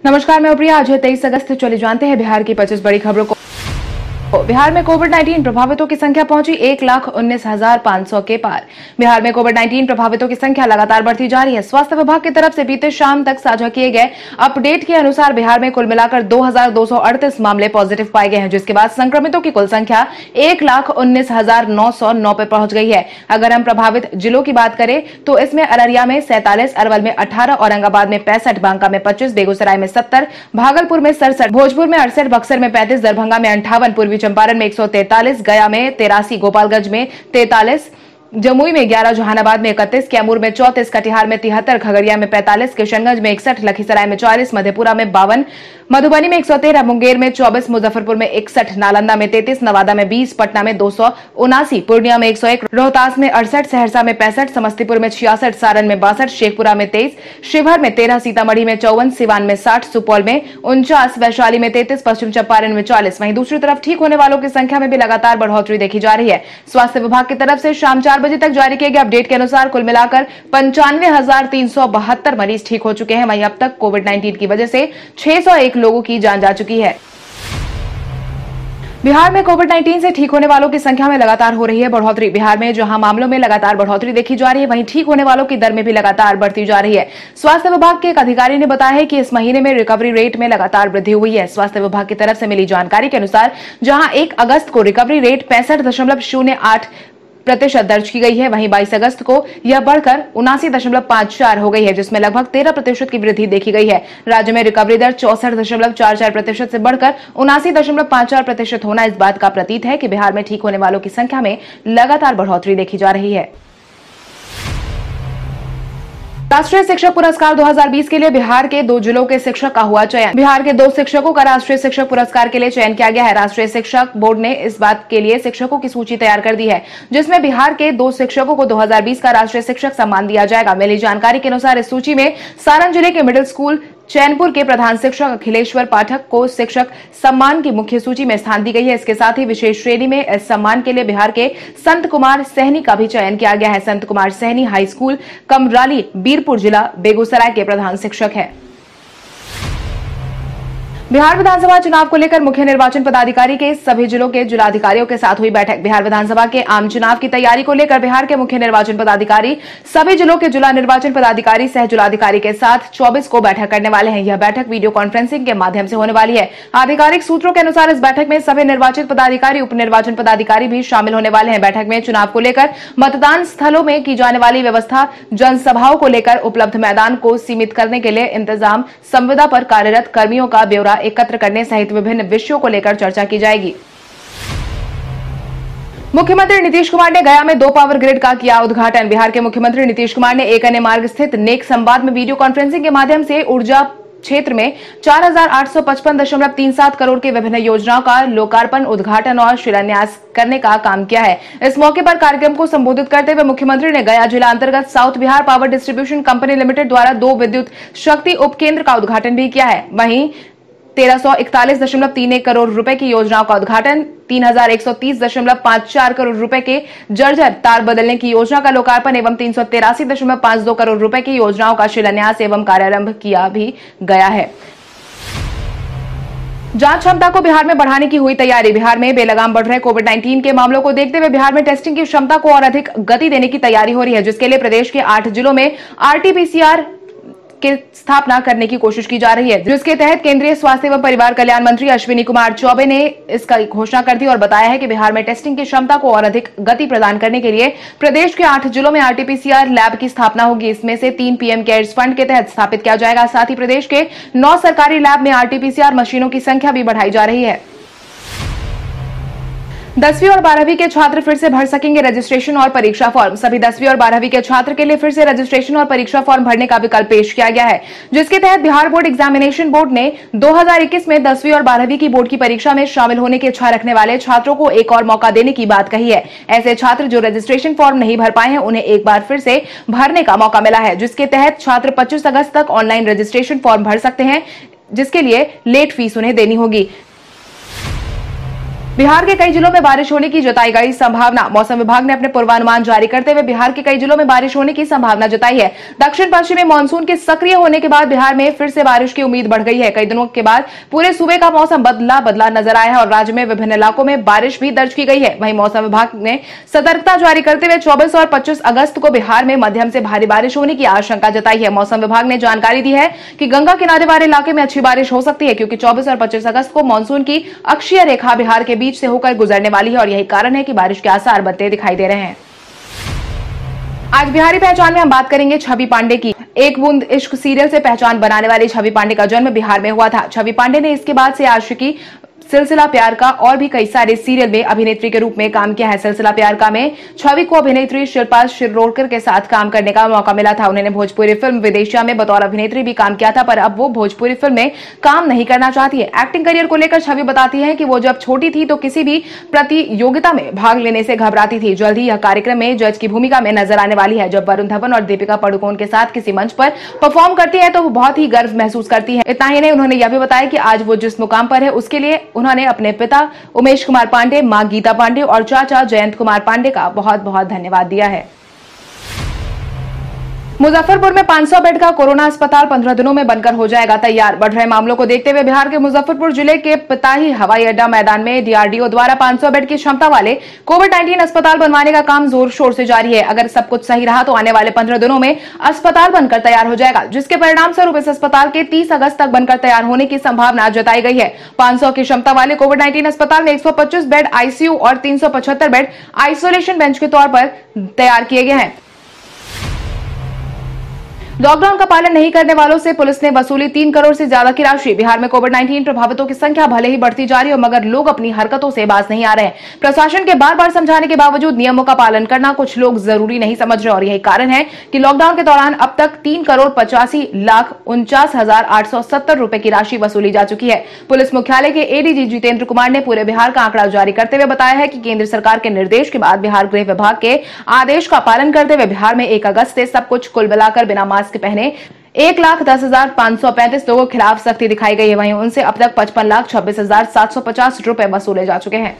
नमस्कार, मैं प्रिया। आज है 23 अगस्त। चलिए जानते हैं बिहार की 25 बड़ी खबरों को। बिहार में कोविड-19 प्रभावितों की संख्या पहुंची 1,19,500 के पार। बिहार में कोविड-19 प्रभावितों की संख्या लगातार बढ़ती जा रही है। स्वास्थ्य विभाग की तरफ से बीते शाम तक साझा किए गए अपडेट के अनुसार बिहार में कुल मिलाकर 2,238 मामले पॉजिटिव पाए गए हैं, जिसके बाद संक्रमितों की कुल संख्या 1,19,909 पर पहुंच गई है। अगर हम प्रभावित जिलों की बात करें तो इसमें अररिया में 47, अरवल में 18, औरंगाबाद में 65, बांका में 25, बेगूसराय में 70, भागलपुर में 67, भोजपुर में 68, बक्सर में 35, दरभंगा में 58, पूर्वी चंपारण में 143, गया में 83, गोपालगंज में 43, जमुई में 11, जहानाबाद में 31, कैमूर में 34, कटिहार में 73, खगड़िया में 45, किशनगंज में 61, लखीसराय में 40, मधेपुरा में 52, मधुबनी में 113, मुंगेर में 24, मुजफ्फरपुर में 61, नालंदा में 33, नवादा में 20, पटना में 279, पूर्णिया में 101, रोहतास में 68, सहरसा में 65, समस्तीपुर में 66, सारण में 62, शेखपुरा में 23, शिवहर में 13, सीतामढ़ी में 54, सिवान में 60, सुपौल में 49, वैशाली में 33, पश्चिम चंपारण में 40। वहीं दूसरी तरफ ठीक होने वालों की संख्या में भी लगातार बढ़ोतरी देखी जा रही है। स्वास्थ्य विभाग की तरफ से शाम 4 बजे तक जारी किए गए अपडेट के अनुसार कुल मिलाकर 95,372 मरीज ठीक हो चुके हैं। वहीं अब तक कोविड-19 की वजह से 601 लोगों की जान जा चुकी है। बिहार में कोविड-19 से ठीक होने वालों की संख्या में लगातार हो रही है बढ़ोतरी। बिहार में जहां मामलों में लगातार बढ़ोतरी देखी जा रही है, वहीं ठीक होने वालों की दर में भी लगातार बढ़ती जा रही है। स्वास्थ्य विभाग के एक अधिकारी ने बताया है कि इस महीने में रिकवरी रेट में लगातार वृद्धि हुई है। स्वास्थ्य विभाग की तरफ से मिली जानकारी के अनुसार जहां 1 अगस्त को रिकवरी रेट 65.08% दर्ज की गई है, वहीं 22 अगस्त को यह बढ़कर 79.54 हो गई है, जिसमें लगभग 13% की वृद्धि देखी गई है। राज्य में रिकवरी दर 64.44% से बढ़कर 79.54% होना इस बात का प्रतीत है कि बिहार में ठीक होने वालों की संख्या में लगातार बढ़ोतरी देखी जा रही है। राष्ट्रीय शिक्षक पुरस्कार 2020 के लिए बिहार के 2 जिलों के शिक्षक का हुआ चयन। बिहार के 2 शिक्षकों का राष्ट्रीय शिक्षक पुरस्कार के लिए चयन किया गया है। राष्ट्रीय शिक्षक बोर्ड ने इस बात के लिए शिक्षकों की सूची तैयार कर दी है, जिसमें बिहार के 2 शिक्षकों को 2020 का राष्ट्रीय शिक्षक सम्मान दिया जाएगा। मिली जानकारी के अनुसार इस सूची में सारण जिले के मिडिल स्कूल चैनपुर के प्रधान शिक्षक अखिलेश्वर पाठक को शिक्षक सम्मान की मुख्य सूची में स्थान दी गई है। इसके साथ ही विशेष श्रेणी में इस सम्मान के लिए बिहार के संत कुमार सहनी का भी चयन किया गया है। संत कुमार सहनी हाई स्कूल कमराली, बीरपुर जिला बेगूसराय के प्रधान शिक्षक है। बिहार विधानसभा चुनाव को लेकर मुख्य निर्वाचन पदाधिकारी के सभी जिलों के जिलाधिकारियों के साथ हुई बैठक। बिहार विधानसभा के आम चुनाव की तैयारी को लेकर बिहार के मुख्य निर्वाचन पदाधिकारी सभी जिलों के जिला निर्वाचन पदाधिकारी सह जिलाधिकारी के साथ 24 को बैठक करने वाले हैं। यह बैठक वीडियो कॉन्फ्रेंसिंग के माध्यम से होने वाली है। आधिकारिक सूत्रों के अनुसार इस बैठक में सभी निर्वाचित पदाधिकारी, उप निर्वाचन पदाधिकारी भी शामिल होने वाले हैं। बैठक में चुनाव को लेकर मतदान स्थलों में की जाने वाली व्यवस्था, जनसभाओं को लेकर उपलब्ध मैदान को सीमित करने के लिए इंतजाम, संविदा पर कार्यरत कर्मियों का ब्यौरा एकत्र करने सहित विभिन्न विषयों को लेकर चर्चा की जाएगी। मुख्यमंत्री नीतीश कुमार ने गया में 2 पावर ग्रिड का किया उद्घाटन। बिहार के मुख्यमंत्री नीतीश कुमार ने एक अन्य मार्ग स्थित नेक संवाद में वीडियो कॉन्फ्रेंसिंग के माध्यम से ऊर्जा क्षेत्र में 4,855.37 करोड़ की विभिन्न योजनाओं का लोकार्पण, उद्घाटन और शिलान्यास करने का काम किया है। इस मौके पर कार्यक्रम को संबोधित करते हुए मुख्यमंत्री ने गया जिला अंतर्गत south Bihar power distribution company limited द्वारा 2 विद्युत शक्ति उपकेंद्र का उद्घाटन भी किया है। वहीं 1,341.31 करोड़ रुपए की योजनाओं का उद्घाटन, 3,130.54 करोड़ रुपए के जर्जर तार बदलने की योजना का लोकार्पण एवं 383.52 करोड़ रुपए की योजनाओं का शिलान्यास एवं कार्यारंभ किया भी गया है। जांच क्षमता को बिहार में बढ़ाने की हुई तैयारी। बिहार में बेलगाम बढ़ रहे कोविड-19 के मामलों को देखते हुए बिहार में टेस्टिंग की क्षमता को और अधिक गति देने की तैयारी हो रही है, जिसके लिए प्रदेश के 8 जिलों में RT-PCR की स्थापना करने की कोशिश की जा रही है, जिसके तहत केंद्रीय स्वास्थ्य एवं परिवार कल्याण मंत्री अश्विनी कुमार चौबे ने इसका घोषणा कर दी और बताया है कि बिहार में टेस्टिंग की क्षमता को और अधिक गति प्रदान करने के लिए प्रदेश के 8 जिलों में RT-PCR लैब की स्थापना होगी। इसमें से 3 PM केयर्स फंड के तहत स्थापित किया जाएगा। साथ ही प्रदेश के 9 सरकारी लैब में RT-PCR मशीनों की संख्या भी बढ़ाई जा रही है। 10वीं और 12वीं के छात्र फिर से भर सकेंगे रजिस्ट्रेशन और परीक्षा फॉर्म। सभी 10वीं और 12वीं के छात्र के लिए फिर से रजिस्ट्रेशन और परीक्षा फॉर्म भरने का विकल्प पेश किया गया है, जिसके तहत बिहार बोर्ड एग्जामिनेशन बोर्ड ने 2021 में 10वीं और 12वीं की बोर्ड की परीक्षा में शामिल होने की इच्छा रखने वाले छात्रों को एक और मौका देने की बात कही है। ऐसे छात्र जो रजिस्ट्रेशन फॉर्म नहीं भर पाए हैं, उन्हें एक बार फिर से भरने का मौका मिला है, जिसके तहत छात्र 25 अगस्त तक ऑनलाइन रजिस्ट्रेशन फॉर्म भर सकते हैं, जिसके लिए लेट फीस उन्हें देनी होगी। बिहार के कई जिलों में बारिश होने की जताई गई संभावना। मौसम विभाग ने अपने पूर्वानुमान जारी करते हुए बिहार के कई जिलों में बारिश होने की संभावना जताई है। दक्षिण पश्चिमी मानसून के सक्रिय होने के बाद बिहार में फिर से बारिश की उम्मीद बढ़ गई है। कई दिनों के बाद पूरे सूबे का मौसम बदला नजर आया है और राज्य में विभिन्न इलाकों में बारिश भी दर्ज की गई है। वहीं मौसम विभाग ने सतर्कता जारी करते हुए 24 और 25 अगस्त को बिहार में मध्यम से भारी बारिश होने की आशंका जताई है। मौसम विभाग ने जानकारी दी है कि गंगा किनारे वाले इलाके में अच्छी बारिश हो सकती है, क्योंकि 24 और 25 अगस्त को मानसून की अक्षीय रेखा बिहार के बीच से होकर गुजरने वाली है और यही कारण है कि बारिश के आसार बनते दिखाई दे रहे हैं। आज बिहारी पहचान में हम बात करेंगे छवि पांडे की। एक बूंद इश्क सीरियल से पहचान बनाने वाली छवि पांडे का जन्म बिहार में हुआ था। छवि पांडे ने इसके बाद से आशिकी, सिलसिला प्यार का और भी कई सारे सीरियल में अभिनेत्री के रूप में काम किया है। सिलसिला प्यार का में छवि को अभिनेत्री शिल्पा शिरोडकर के साथ काम करने का मौका मिला था। उन्होंने भोजपुरी फिल्म विदेशिया में बतौर अभिनेत्री भी काम किया था, पर अब वो भोजपुरी फिल्म में काम नहीं करना चाहती है। एक्टिंग करियर को लेकर छवि बताती है कि वो जब छोटी थी तो किसी भी प्रतियोगिता में भाग लेने से घबराती थी। जल्द ही यह कार्यक्रम में जज की भूमिका में नजर आने वाली है। जब वरुण धवन और दीपिका पादुकोण के साथ किसी मंच पर परफॉर्म करती है तो वो बहुत ही गर्व महसूस करती है। इतना ही नहीं, उन्होंने यह भी बताया कि आज वो जिस मुकाम पर है उसके लिए उन्होंने अपने पिता उमेश कुमार पांडे, मां गीता पांडे और चाचा जयंत कुमार पांडे का बहुत बहुत धन्यवाद दिया है। मुजफ्फरपुर में 500 बेड का कोरोना अस्पताल 15 दिनों में बनकर हो जाएगा तैयार। बढ़ रहे मामलों को देखते हुए बिहार के मुजफ्फरपुर जिले के पिताही हवाई अड्डा मैदान में डीआरडीओ द्वारा 500 बेड की क्षमता वाले कोविड-19 अस्पताल बनवाने का काम जोर शोर से जारी है। अगर सब कुछ सही रहा तो आने वाले 15 दिनों में अस्पताल बनकर तैयार हो जाएगा, जिसके परिणाम स्वरूप इस अस्पताल के 30 अगस्त तक बनकर तैयार होने की संभावना जताई गई है। 500 की क्षमता वाले कोविड-19 अस्पताल में 125 बेड आईसीयू और 375 बेड आइसोलेशन बेंच के तौर पर तैयार किए गए हैं। लॉकडाउन का पालन नहीं करने वालों से पुलिस ने वसूली 3 करोड़ से ज्यादा की राशि। बिहार में कोविड-19 प्रभावितों की संख्या भले ही बढ़ती जा रही हो, मगर लोग अपनी हरकतों से बाज नहीं आ रहे हैं। प्रशासन के बार-बार समझाने के बावजूद नियमों का पालन करना कुछ लोग जरूरी नहीं समझ रहे और यही कारण है कि लॉकडाउन के दौरान अब तक 3,85,49,870 रुपए की राशि वसूली जा चुकी है। पुलिस मुख्यालय के एडीजी जितेंद्र कुमार ने पूरे बिहार का आंकड़ा जारी करते हुए बताया है कि केंद्र सरकार के निर्देश के बाद बिहार गृह विभाग के आदेश का पालन करते हुए बिहार में 1 अगस्त से सब कुछ कुल मिलाकर बिना मास्क पहने 1,10,535 लोगों के खिलाफ सख्ती दिखाई गई है। वहीं उनसे अब तक 55,26,750 रुपए वसूले जा चुके हैं।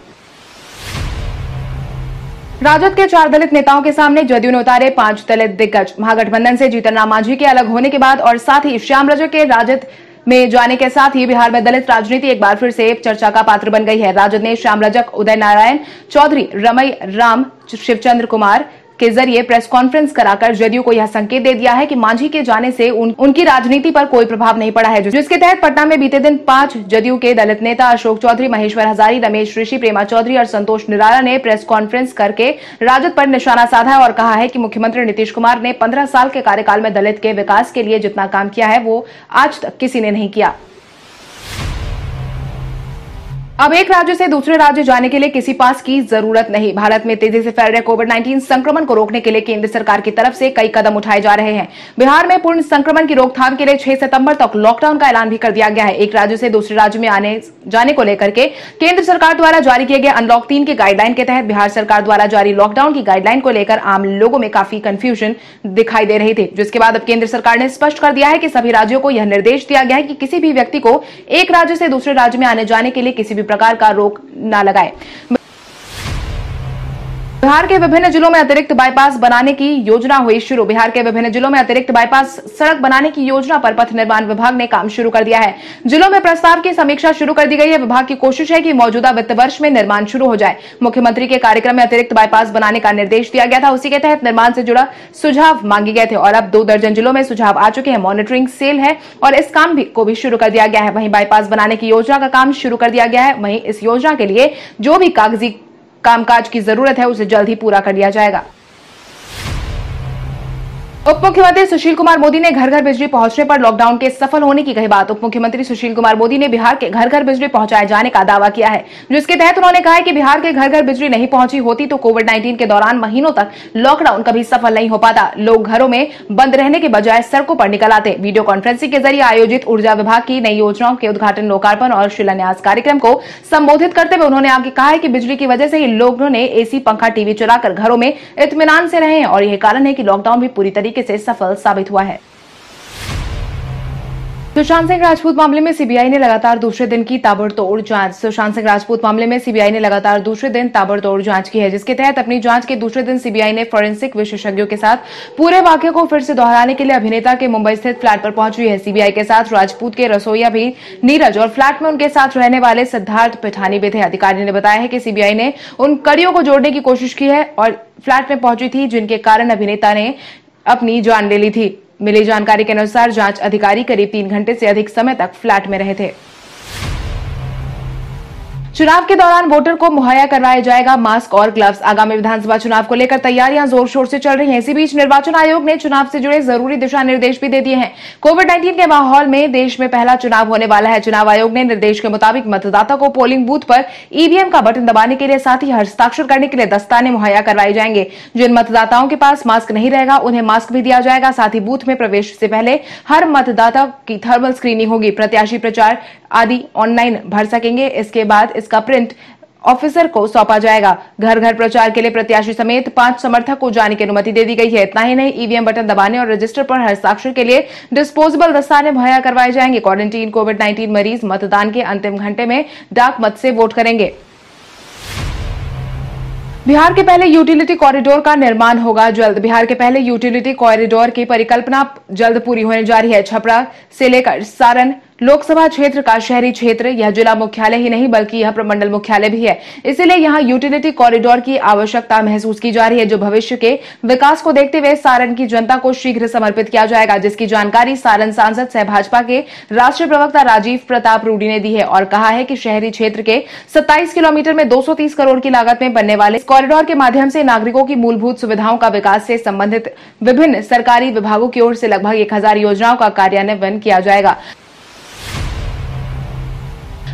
राजद के 4 दलित नेताओं के सामने जदयू ने उतारे 5 दलित दिग्गज। महागठबंधन से जीतन राम मांझी के अलग होने के बाद और साथ ही श्याम रजक के राजद में जाने के साथ ही बिहार में दलित राजनीति एक बार फिर से चर्चा का पात्र बन गई है। राजद ने श्याम रजक, उदय नारायण चौधरी, रमई राम, शिवचंद्र कुमार के जरिए प्रेस कॉन्फ्रेंस कराकर जदयू को यह संकेत दे दिया है कि मांझी के जाने से उनकी राजनीति पर कोई प्रभाव नहीं पड़ा है, जिसके तहत पटना में बीते दिन 5 जदयू के दलित नेता अशोक चौधरी, महेश्वर हजारी, रमेश ऋषि, प्रेमा चौधरी और संतोष निराला ने प्रेस कॉन्फ्रेंस करके राजद पर निशाना साधा है और कहा है कि मुख्यमंत्री नीतीश कुमार ने 15 साल के कार्यकाल में दलित के विकास के लिए जितना काम किया है वो आज तक किसी ने नहीं किया। अब एक राज्य से दूसरे राज्य जाने के लिए किसी पास की जरूरत नहीं। भारत में तेजी से फैल रहे कोविड-19 संक्रमण को रोकने के लिए केंद्र सरकार की तरफ से कई कदम उठाए जा रहे हैं। बिहार में पूर्ण संक्रमण की रोकथाम के लिए 6 सितंबर तक लॉकडाउन का ऐलान भी कर दिया गया है। एक राज्य से दूसरे राज्य में आने जाने को लेकर के केंद्र सरकार द्वारा जारी किए गए अनलॉक 3 के गाइडलाइन के तहत बिहार सरकार द्वारा जारी लॉकडाउन की गाइडलाइन को लेकर आम लोगों में काफी कंफ्यूजन दिखाई दे रही थी, जिसके बाद अब केंद्र सरकार ने स्पष्ट कर दिया है कि सभी राज्यों को यह निर्देश दिया गया है कि किसी भी व्यक्ति को एक राज्य से दूसरे राज्य में आने जाने के लिए किसी भी प्रकार का रोक न लगाए। बिहार के विभिन्न जिलों में अतिरिक्त बाईपास बनाने की योजना हुई शुरू। बिहार के विभिन्न जिलों में अतिरिक्त बाईपास सड़क बनाने की योजना पर पथ निर्माण विभाग ने काम शुरू कर दिया है। जिलों में प्रस्ताव की समीक्षा शुरू कर दी गई है। विभाग की कोशिश है कि मौजूदा वित्त वर्ष में निर्माण शुरू हो जाए। मुख्यमंत्री के कार्यक्रम में अतिरिक्त बाईपास बनाने का निर्देश दिया गया था। उसी के तहत निर्माण से जुड़ा सुझाव मांगे गए थे और अब 2 दर्जन जिलों में सुझाव आ चुके हैं। मॉनिटरिंग सेल है और इस काम को भी शुरू कर दिया गया है। वहीं बाईपास बनाने की योजना का काम शुरू कर दिया गया है। वहीं इस योजना के लिए जो भी कागजी कामकाज की जरूरत है उसे जल्द ही पूरा कर लिया जाएगा। उप मुख्यमंत्री सुशील कुमार मोदी ने घर घर बिजली पहुंचने पर लॉकडाउन के सफल होने की कही बात। उप मुख्यमंत्री सुशील कुमार मोदी ने बिहार के घर घर बिजली पहुंचाए जाने का दावा किया है, जिसके तहत उन्होंने कहा है कि बिहार के घर घर बिजली नहीं पहुंची होती तो कोविड-19 के दौरान महीनों तक लॉकडाउन कभी सफल नहीं हो पाता। लोग घरों में बंद रहने के बजाय सड़कों पर निकल आते। वीडियो कॉन्फ्रेंसिंग के जरिए आयोजित ऊर्जा विभाग की नई योजनाओं के उद्घाटन, लोकार्पण और शिलान्यास कार्यक्रम को संबोधित करते हुए उन्होंने आगे कहा है कि बिजली की वजह से ही लोगों ने एसी, पंखा, टीवी चलाकर घरों में इत्मीनान से रहे हैं और यही कारण है कि लॉकडाउन भी पूरी तरीके से सफल साबित हुआ है। सुशांत सिंह राजपूत मामले में सीबीआई ने लगातार दूसरे दिन की ताबड़तोड़ जांच। सुशांत सिंह राजपूत मामले में सीबीआई ने लगातार दूसरे दिन ताबड़तोड़ जांच की है, जिसके तहत अपनी जांच के दूसरे दिन सीबीआई ने फोरेंसिक विशेषज्ञों के साथ पूरे वाकये को फिर से दोहराने के लिए अभिनेता के मुंबई स्थित फ्लैट पर पहुंची है। सीबीआई के साथ राजपूत के रसोईया भी नीरज और फ्लैट में उनके साथ रहने वाले सिद्धार्थ पिठानी भी थे। अधिकारी ने बताया है कि सीबीआई ने उन कड़ियों को जोड़ने की कोशिश की है और फ्लैट में पहुंची थी, जिनके कारण अभिनेता ने अपनी जान ले ली थी। मिली जानकारी के अनुसार जांच अधिकारी करीब 3 घंटे से अधिक समय तक फ्लैट में रहे थे। चुनाव के दौरान वोटर को मुहैया करवाया जाएगा मास्क और ग्लव्स। आगामी विधानसभा चुनाव को लेकर तैयारियां जोर शोर से चल रही हैं। इसी बीच निर्वाचन आयोग ने चुनाव से जुड़े जरूरी दिशा निर्देश भी दे दिए हैं। कोविड-19 के माहौल में देश में पहला चुनाव होने वाला है। चुनाव आयोग ने निर्देश के मुताबिक मतदाता को पोलिंग बूथ पर ईवीएम का बटन दबाने के लिए साथ ही हस्ताक्षर करने के लिए दस्ताने मुहैया करवाए जाएंगे। जिन मतदाताओं के पास मास्क नहीं रहेगा उन्हें मास्क भी दिया जाएगा। साथ ही बूथ में प्रवेश से पहले हर मतदाता की थर्मल स्क्रीनिंग होगी। प्रत्याशी प्रचार आदि ऑनलाइन भर सकेंगे। इसके बाद इसका प्रिंट ऑफिसर को सौंपा जाएगा। घर घर प्रचार के लिए प्रत्याशी समेत 5 समर्थक को जाने की अनुमति दे दी गई है। इतना ही नहीं, ईवीएम बटन दबाने और रजिस्टर पर हस्ताक्षर के लिए डिस्पोजेबल दस्ताने मुहैया करवाए जाएंगे। क्वारंटीन कोविड-19 मरीज मतदान के अंतिम घंटे में डाक मत से वोट करेंगे। बिहार के पहले यूटिलिटी कॉरिडोर का निर्माण होगा जल्द। बिहार के पहले यूटिलिटी कॉरिडोर की परिकल्पना जल्द पूरी होने जा रही है। छपरा से लेकर सारण लोकसभा क्षेत्र का शहरी क्षेत्र यह जिला मुख्यालय ही नहीं बल्कि यह प्रमंडल मुख्यालय भी है। इसलिए यहां यूटिलिटी कॉरिडोर की आवश्यकता महसूस की जा रही है, जो भविष्य के विकास को देखते हुए सारण की जनता को शीघ्र समर्पित किया जाएगा, जिसकी जानकारी सारण सांसद सह भाजपा के राष्ट्रीय प्रवक्ता राजीव प्रताप रूडी ने दी है और कहा है कि शहरी क्षेत्र के 27 किलोमीटर में 230 करोड़ की लागत में बनने वाले इस कॉरिडोर के माध्यम से नागरिकों की मूलभूत सुविधाओं का विकास से संबंधित विभिन्न सरकारी विभागों की ओर से लगभग 1000 योजनाओं का कार्यान्वयन किया जाएगा।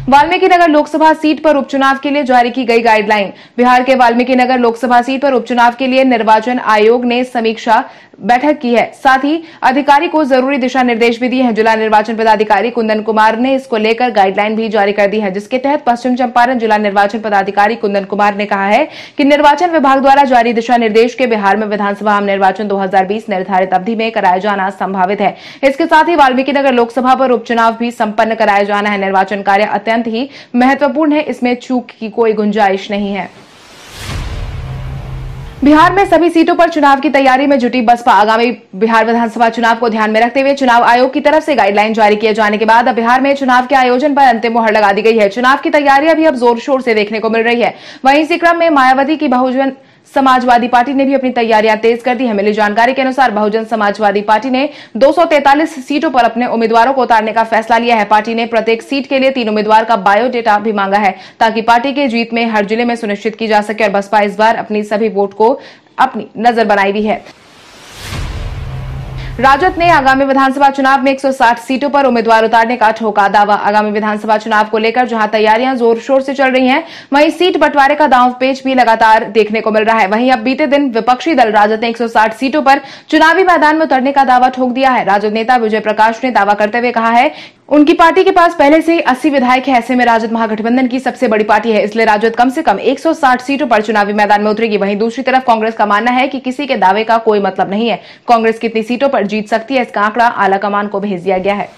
वाल्मीकिनगर लोकसभा सीट पर उपचुनाव के लिए जारी की गई गाइडलाइन। बिहार के वाल्मीकिनगर लोकसभा सीट पर उपचुनाव के लिए निर्वाचन आयोग ने समीक्षा बैठक की है। साथ ही अधिकारी को जरूरी दिशा निर्देश भी दिए हैं। जिला निर्वाचन पदाधिकारी कुंदन कुमार ने इसको लेकर गाइडलाइन भी जारी कर दी है, जिसके तहत पश्चिम चंपारण जिला निर्वाचन पदाधिकारी कुंदन कुमार ने कहा है कि निर्वाचन विभाग द्वारा जारी दिशा निर्देश के बिहार में विधानसभा आम निर्वाचन 2020 निर्धारित अवधि में कराया जाना संभावित है। इसके साथ ही वाल्मीकिनगर लोकसभा पर उपचुनाव भी संपन्न कराया जाना है। निर्वाचन कार्य अत्यंत ही महत्वपूर्ण है, इसमें चूक की कोई गुंजाइश नहीं है। बिहार में सभी सीटों पर चुनाव की तैयारी में जुटी बसपा। आगामी बिहार विधानसभा चुनाव को ध्यान में रखते हुए चुनाव आयोग की तरफ से गाइडलाइन जारी किए जाने के बाद अब बिहार में चुनाव के आयोजन पर अंतिम मुहर लगा दी गई है। चुनाव की तैयारियां भी अब जोर शोर से देखने को मिल रही है। वहीं इसी क्रम में मायावती की बहुजन समाजवादी पार्टी ने भी अपनी तैयारियां तेज कर दी है। मिली जानकारी के अनुसार बहुजन समाजवादी पार्टी ने 243 सीटों पर अपने उम्मीदवारों को उतारने का फैसला लिया है। पार्टी ने प्रत्येक सीट के लिए 3 उम्मीदवार का बायोडेटा भी मांगा है, ताकि पार्टी की जीत में हर जिले में सुनिश्चित की जा सके। और बसपा इस बार अपनी सभी वोट को अपनी नजर बनाई हुई है। राजद ने आगामी विधानसभा चुनाव में 160 सीटों पर उम्मीदवार उतारने का ठोका दावा। आगामी विधानसभा चुनाव को लेकर जहां तैयारियां जोर शोर से चल रही हैं, वहीं सीट बंटवारे का दांवपेच भी लगातार देखने को मिल रहा है। वहीं अब बीते दिन विपक्षी दल राजद ने 160 सीटों पर चुनावी मैदान में उतरने का दावा ठोक दिया है। राजद नेता विजय प्रकाश ने दावा करते हुए कहा है उनकी पार्टी के पास पहले से ही 80 विधायक है। ऐसे में राजद महागठबंधन की सबसे बड़ी पार्टी है, इसलिए राजद कम से कम 160 सीटों पर चुनावी मैदान में उतरेगी। वहीं दूसरी तरफ कांग्रेस का मानना है कि किसी के दावे का कोई मतलब नहीं है। कांग्रेस कितनी सीटों पर जीत सकती है, इसका आंकड़ा आलाकमान को भेज दिया गया है।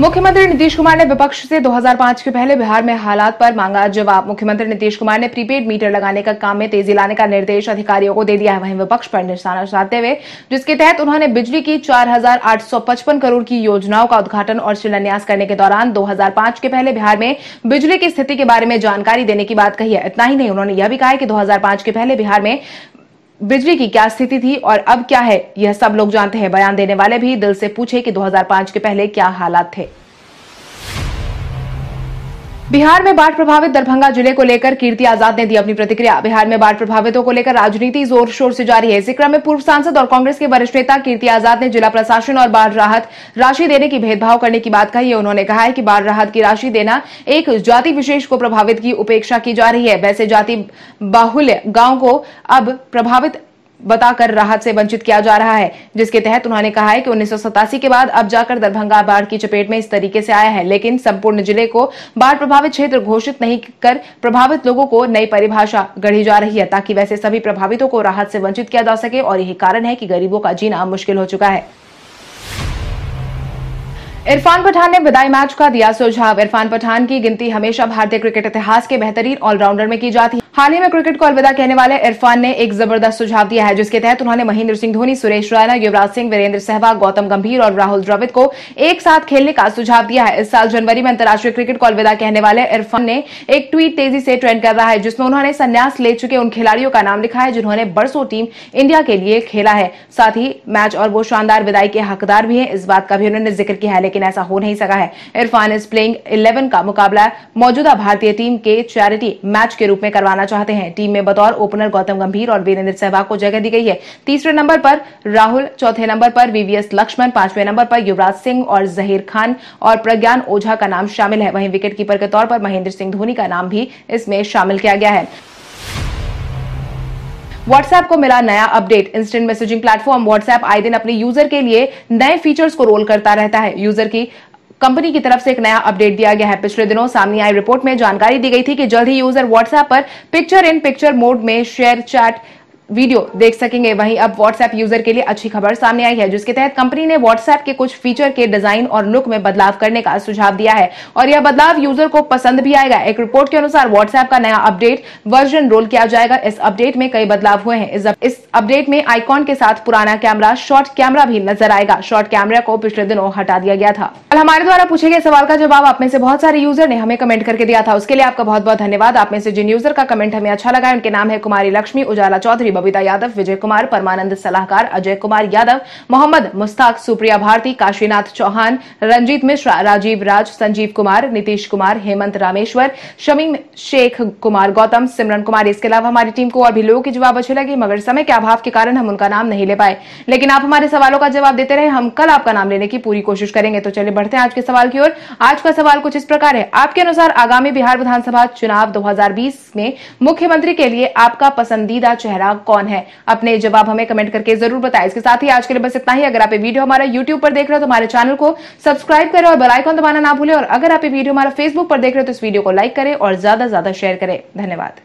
मुख्यमंत्री नीतीश कुमार ने विपक्ष से 2005 के पहले बिहार में हालात पर मांगा जवाब। मुख्यमंत्री नीतीश कुमार ने प्रीपेड मीटर लगाने का काम में तेजी लाने का निर्देश अधिकारियों को दे दिया है। वहीं विपक्ष पर निशाना साधते हुए जिसके तहत उन्होंने बिजली की 4855 करोड़ की योजनाओं का उद्घाटन और शिलान्यास करने के दौरान 2005 के पहले बिहार में बिजली की स्थिति के बारे में जानकारी देने की बात कही है। इतना ही नहीं, उन्होंने यह भी कहा है कि 2005 के पहले बिहार में बिजली की क्या स्थिति थी और अब क्या है, यह सब लोग जानते हैं। बयान देने वाले भी दिल से पूछे कि 2005 के पहले क्या हालात थे। बिहार में बाढ़ प्रभावित दरभंगा जिले को लेकर कीर्ति आजाद ने दी अपनी प्रतिक्रिया। बिहार में बाढ़ प्रभावितों को लेकर राजनीति जोर शोर से जारी है। इसी क्रम में पूर्व सांसद और कांग्रेस के वरिष्ठ नेता कीर्ति आजाद ने जिला प्रशासन और बाढ़ राहत राशि देने की भेदभाव करने की बात कही है। उन्होंने कहा है कि बाढ़ राहत की राशि देना एक जाति विशेष को प्रभावित की उपेक्षा की जा रही है। वैसे जाति बाहुल्य गांव को अब प्रभावित बताकर राहत से वंचित किया जा रहा है, जिसके तहत उन्होंने कहा है कि 1987 के बाद अब जाकर दरभंगा बाढ़ की चपेट में इस तरीके से आया है। लेकिन संपूर्ण जिले को बाढ़ प्रभावित क्षेत्र घोषित नहीं कर प्रभावित लोगों को नई परिभाषा गढ़ी जा रही है, ताकि वैसे सभी प्रभावितों को राहत से वंचित किया जा सके। और यही कारण है कि गरीबों का जीना मुश्किल हो चुका है। इरफान पठान ने विदाई मैच का दिया सुझाव। इरफान पठान की गिनती हमेशा भारतीय क्रिकेट इतिहास के बेहतरीन ऑलराउंडर में की जाती है। हाल ही में क्रिकेट को अलविदा कहने वाले इरफान ने एक जबरदस्त सुझाव दिया है, जिसके तहत उन्होंने महेंद्र सिंह धोनी, सुरेश रैना, युवराज सिंह, वीरेंद्र सहवाग, गौतम गंभीर और राहुल द्रविड़ को एक साथ खेलने का सुझाव दिया है। इस साल जनवरी में अंतर्राष्ट्रीय क्रिकेट को अलविदा कहने वाले इरफान ने एक ट्वीट तेजी से ट्रेंड कर रहा है, जिसमें उन्होंने संन्यास ले चुके उन खिलाड़ियों का नाम लिखा है जिन्होंने बरसों टीम इंडिया के लिए खेला है। साथ ही मैच और वो शानदार विदाई के हकदार भी हैं, इस बात का भी उन्होंने जिक्र किया है, लेकिन ऐसा हो नहीं सका है। इरफान इस प्लेइंग 11 का मुकाबला मौजूदा भारतीय टीम के चैरिटी मैच के रूप में करवाना चाहते हैं। टीम में बतौर ओपनर गौतम गंभीर और वीरेंद्र सहवाग को जगह दी गई है। तीसरे नंबर पर राहुल, चौथे नंबर पर वीवीएस लक्ष्मण, पांचवें नंबर पर युवराज सिंह और जहीर खान और प्रज्ञान ओझा का नाम शामिल है। वहीं विकेट कीपर के तौर पर महेंद्र सिंह धोनी का नाम भी इसमें शामिल किया गया है। व्हाट्सएप को मिला नया update. Instant messaging platform WhatsApp आए दिन अपने यूजर के लिए नए फीचर्स को रोल करता रहता है। यूजर की कंपनी की तरफ से एक नया अपडेट दिया गया है। पिछले दिनों सामने आई रिपोर्ट में जानकारी दी गई थी कि जल्द ही यूजर व्हाट्सएप पर पिक्चर इन पिक्चर मोड में शेयर चैट वीडियो देख सकेंगे। वहीं अब व्हाट्सएप यूजर के लिए अच्छी खबर सामने आई है, जिसके तहत कंपनी ने व्हाट्सएप के कुछ फीचर के डिजाइन और लुक में बदलाव करने का सुझाव दिया है और यह बदलाव यूजर को पसंद भी आएगा। एक रिपोर्ट के अनुसार व्हाट्सएप का नया अपडेट वर्जन रोल किया जाएगा। इस अपडेट में कई बदलाव हुए हैं। इस अपडेट में आइकॉन के साथ पुराना कैमरा शॉर्ट कैमरा भी नजर आएगा। शॉर्ट कैमरा को पिछले दिनों हटा दिया गया था। कल हमारे द्वारा पूछे गए सवाल का जवाब आप में से बहुत सारे यूजर ने हमें कमेंट करके दिया था, उसके लिए आपका बहुत बहुत धन्यवाद। आप में से जिन यूजर का कमेंट हमें अच्छा लगा, उनके नाम है कुमारी लक्ष्मी, उजाला चौधरी, बबीता यादव, विजय कुमार, परमानंद सलाहकार, अजय कुमार यादव, मोहम्मद मुस्ताक, सुप्रिया भारती, काशीनाथ चौहान, रंजीत मिश्रा, राजीव राज, संजीव कुमार, नीतीश कुमार, हेमंत रामेश्वर, शमीम शेख कुमार, गौतम, सिमरन कुमार। इसके अलावा हमारी टीम को और भी लोगों के जवाब अच्छे लगे, मगर समय के अभाव के कारण हम उनका नाम नहीं ले पाए, लेकिन आप हमारे सवालों का जवाब देते रहे। हम कल आपका नाम लेने की पूरी कोशिश करेंगे। तो चलिए बढ़ते हैं आज के सवाल की ओर। आज का सवाल कुछ इस प्रकार है। आपके अनुसार आगामी बिहार विधानसभा चुनाव 2020 में मुख्यमंत्री के लिए आपका पसंदीदा चेहरा कौन है? अपने जवाब हमें कमेंट करके जरूर बताएं। इसके साथ ही आज के लिए बस इतना ही। अगर आप ये वीडियो हमारा YouTube पर देख रहे हो तो हमारे चैनल को सब्सक्राइब करें और बेल आइकन दबाना ना भूलें। और अगर आप ये वीडियो हमारा Facebook पर देख रहे हो तो इस वीडियो को लाइक करें और ज्यादा से ज्यादा शेयर करें। धन्यवाद।